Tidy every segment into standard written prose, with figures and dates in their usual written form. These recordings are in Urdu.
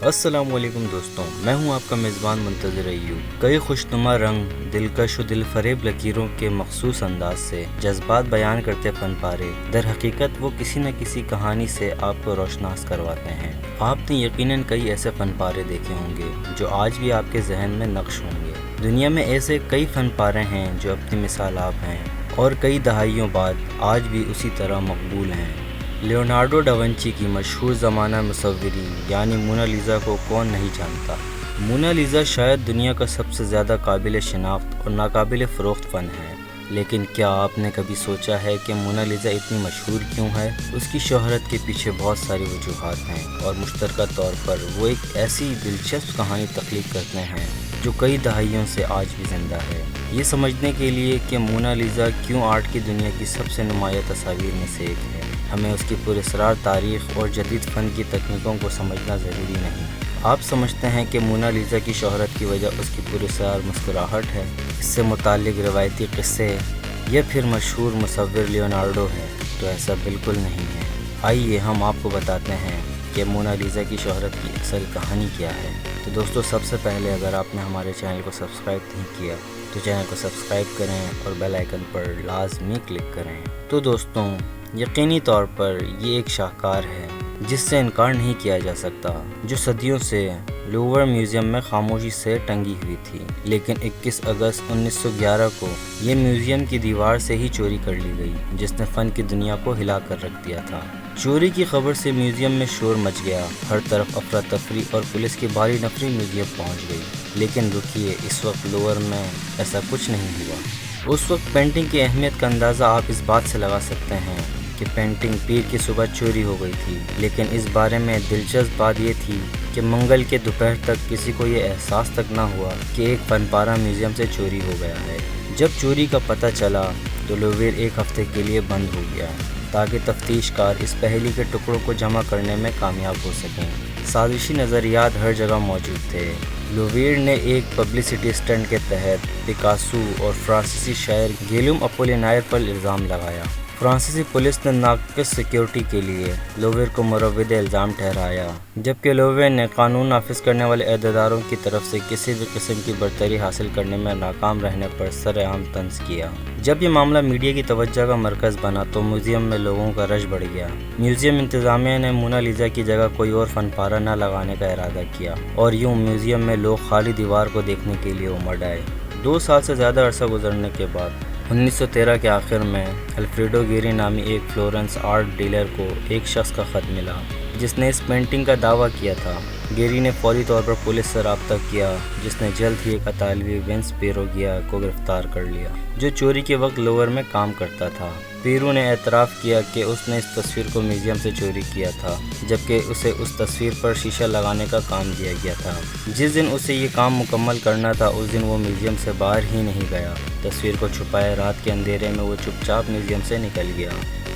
السلام علیکم دوستوں، میں ہوں آپ کا میزبان منتظر ایوب۔ کئی خوشنما رنگ، دلکش و دل فریب لکیروں کے مخصوص انداز سے جذبات بیان کرتے فن پارے در حقیقت وہ کسی نہ کسی کہانی سے آپ کو روشناس کرواتے ہیں۔ آپ نے یقیناً کئی ایسے فن پارے دیکھے ہوں گے جو آج بھی آپ کے ذہن میں نقش ہوں گے۔ دنیا میں ایسے کئی فن پارے ہیں جو اپنی مثال آپ ہیں اور کئی دہائیوں بعد آج بھی اسی طرح مقبول ہیں۔ لیونارڈو ڈا ونچی کی مشہور زمانہ مصوری یعنی مونا لیزا کو کون نہیں جانتا۔ مونا لیزا شاید دنیا کا سب سے زیادہ قابل شناخت اور ناقابل فروخت فن ہے، لیکن کیا آپ نے کبھی سوچا ہے کہ مونا لیزا اتنی مشہور کیوں ہے؟ اس کی شہرت کے پیچھے بہت ساری وجوہات ہیں اور مشترکہ طور پر وہ ایک ایسی دلچسپ کہانی تخلیق کرتے ہیں جو کئی دہائیوں سے آج بھی زندہ ہے۔ یہ سمجھنے کے لیے کہ مونا لیزا کیوں آرٹ کی دنیا کی سب سے نمایاں تصاویر میں سے ایک ہے، ہمیں اس کی پراسرار تاریخ اور جدید فن کی تکنیکوں کو سمجھنا ضروری نہیں۔ آپ سمجھتے ہیں کہ مونا لیزا کی شہرت کی وجہ اس کی پراسرار مسکراہٹ ہے، اس سے متعلق روایتی قصے یا پھر مشہور مصور لیونارڈو ہے، تو ایسا بالکل نہیں ہے۔ آئیے ہم آپ کو بتاتے ہیں کہ مونا لیزا کی شہرت کی اصل کہانی کیا ہے۔ تو دوستو، سب سے پہلے اگر آپ نے ہمارے چینل کو سبسکرائب نہیں کیا تو چینل کو سبسکرائب کریں اور بیل آئیکن پر لازمی کلک کریں۔ تو دوستوں، یقینی طور پر یہ ایک شاہکار ہے جس سے انکار نہیں کیا جا سکتا، جو صدیوں سے لوور میوزیم میں خاموشی سے ٹنگی ہوئی تھی، لیکن 21 اگست 1911 کو یہ میوزیم کی دیوار سے ہی چوری کر لی گئی، جس نے فن کی دنیا کو ہلا کر رکھ دیا تھا۔ چوری کی خبر سے میوزیم میں شور مچ گیا، ہر طرف افراتفری اور پولیس کی بھاری نفری میوزیم پہنچ گئی۔ لیکن رکیے، اس وقت لوور میں ایسا کچھ نہیں ہوا۔ اس وقت پینٹنگ کی اہمیت کا اندازہ آپ اس بات سے لگا سکتے ہیں کہ پینٹنگ پیر کی صبح چوری ہو گئی تھی، لیکن اس بارے میں دلچسپ بات یہ تھی کہ منگل کے دوپہر تک کسی کو یہ احساس تک نہ ہوا کہ ایک فن پارہ میوزیم سے چوری ہو گیا ہے۔ جب چوری کا پتہ چلا تو لوور ایک ہفتے کے لیے بند ہو گیا تاکہ تفتیش کار اس پہیلی کے ٹکڑوں کو جمع کرنے میں کامیاب ہو سکیں۔ سازشی نظریات ہر جگہ موجود تھے۔ لوور نے ایک پبلسٹی اسٹنٹ کے تحت پکاسو اور فرانسیسی شاعر گیلیوم اپولینائر پر الزام لگایا۔ فرانسیسی پولیس نے ناقص سیکیورٹی کے لیے لوور کو مروّد الزام ٹھہرایا، جبکہ لوور نے قانون نافذ کرنے والے عہدیداروں کی طرف سے کسی بھی قسم کی برتری حاصل کرنے میں ناکام رہنے پر سرعام طنز کیا۔ جب یہ معاملہ میڈیا کی توجہ کا مرکز بنا تو میوزیم میں لوگوں کا رش بڑھ گیا۔ میوزیم انتظامیہ نے مونا لیزا کی جگہ کوئی اور فن پارہ نہ لگانے کا ارادہ کیا، اور یوں میوزیم میں لوگ خالی دیوار کو دیکھنے کے لیے امڑ آئے۔ 2 سال سے زیادہ عرصہ گزرنے کے بعد 1913 کے آخر میں الفریڈو گیری نامی ایک فلورنس آرٹ ڈیلر کو ایک شخص کا خط ملا جس نے اس پینٹنگ کا دعویٰ کیا تھا۔ گیری نے فوری طور پر پولیس سے رابطہ کیا، جس نے جلد ہی ایک اطالوی وینس پیروگیا کو گرفتار کر لیا، جو چوری کے وقت لوور میں کام کرتا تھا۔ پیرو نے اعتراف کیا کہ اس نے اس تصویر کو میوزیم سے چوری کیا تھا، جبکہ اسے اس تصویر پر شیشہ لگانے کا کام دیا گیا تھا۔ جس دن اسے یہ کام مکمل کرنا تھا اس دن وہ میوزیم سے باہر ہی نہیں گیا۔ تصویر کو چھپائے رات کے اندھیرے میں وہ چپ چاپ میوزیم سے نکل گیا۔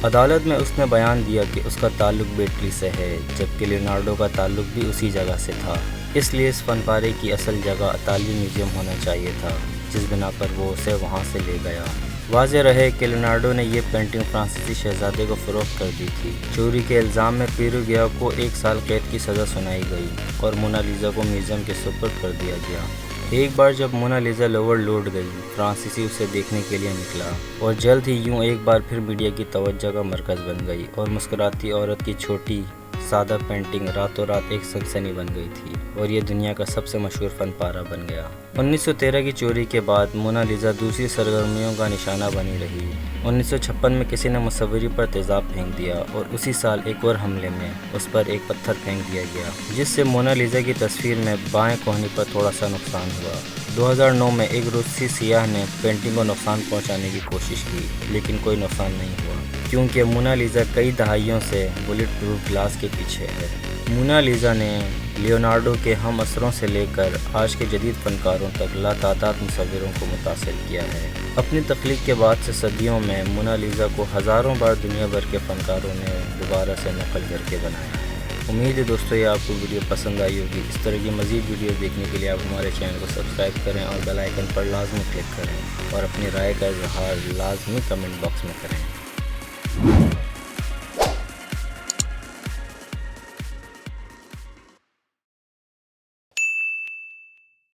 عدالت میں اس نے بیان دیا کہ اس کا تعلق بیٹلی سے ہے، جبکہ لیونارڈو کا تعلق بھی اسی جگہ سے تھا، اس لیے اس فن پارے کی اصل جگہ اطالوی میوزیم ہونا چاہیے تھا، جس بنا پر وہ اسے وہاں سے لے گیا۔ واضح رہے کہ لیونارڈو نے یہ پینٹنگ فرانسیسی شہزادے کو فروخت کر دی تھی۔ چوری کے الزام میں پیروگیا کو 1 سال قید کی سزا سنائی گئی اور مونا لیزا کو میوزیم کے سپرد کر دیا گیا۔ ایک بار جب مونا لیزا لوور لوٹ گئی، فرانسیسی اسے دیکھنے کے لیے نکلا اور جلد ہی یوں ایک بار پھر میڈیا کی توجہ کا مرکز بن گئی، اور مسکراتی عورت کی چھوٹی سادہ پینٹنگ راتوں رات ایک سنسنی بن گئی تھی اور یہ دنیا کا سب سے مشہور فن پارہ بن گیا۔ 1913 کی چوری کے بعد مونا لیزا دوسری سرگرمیوں کا نشانہ بنی رہی۔ 1956 میں کسی نے مصوری پر تیزاب پھینک دیا اور اسی سال ایک اور حملے میں اس پر ایک پتھر پھینک دیا گیا، جس سے مونا لیزا کی تصویر میں بائیں کوہنی پر تھوڑا سا نقصان ہوا۔ 2009 میں ایک روسی سیاح نے پینٹنگ کو نقصان پہنچانے کی کوشش کی، لیکن کوئی نقصان نہیں ہوا، کیونکہ مونا لیزا کئی دہائیوں سے بلٹ پروف گلاس کے پیچھے ہے۔ مونا لیزا نے لیونارڈو کے ہم عصروں سے لے کر آج کے جدید فنکاروں تک لاتعداد مصوروں کو متاثر کیا ہے۔ اپنی تخلیق کے بعد سے صدیوں میں مونا لیزا کو ہزاروں بار دنیا بھر کے فنکاروں نے دوبارہ سے نقل کر کے بنایا ہے۔ امید ہے دوستو یہ آپ کو ویڈیو پسند آئی ہوگی۔ اس طرح کی مزید ویڈیو دیکھنے کے لیے آپ ہمارے چینل کو سبسکرائب کریں اور بیل آئیکن پر لازمی کلک کریں، اور اپنی رائے کا اظہار لازمی کمنٹ باکس میں کریں۔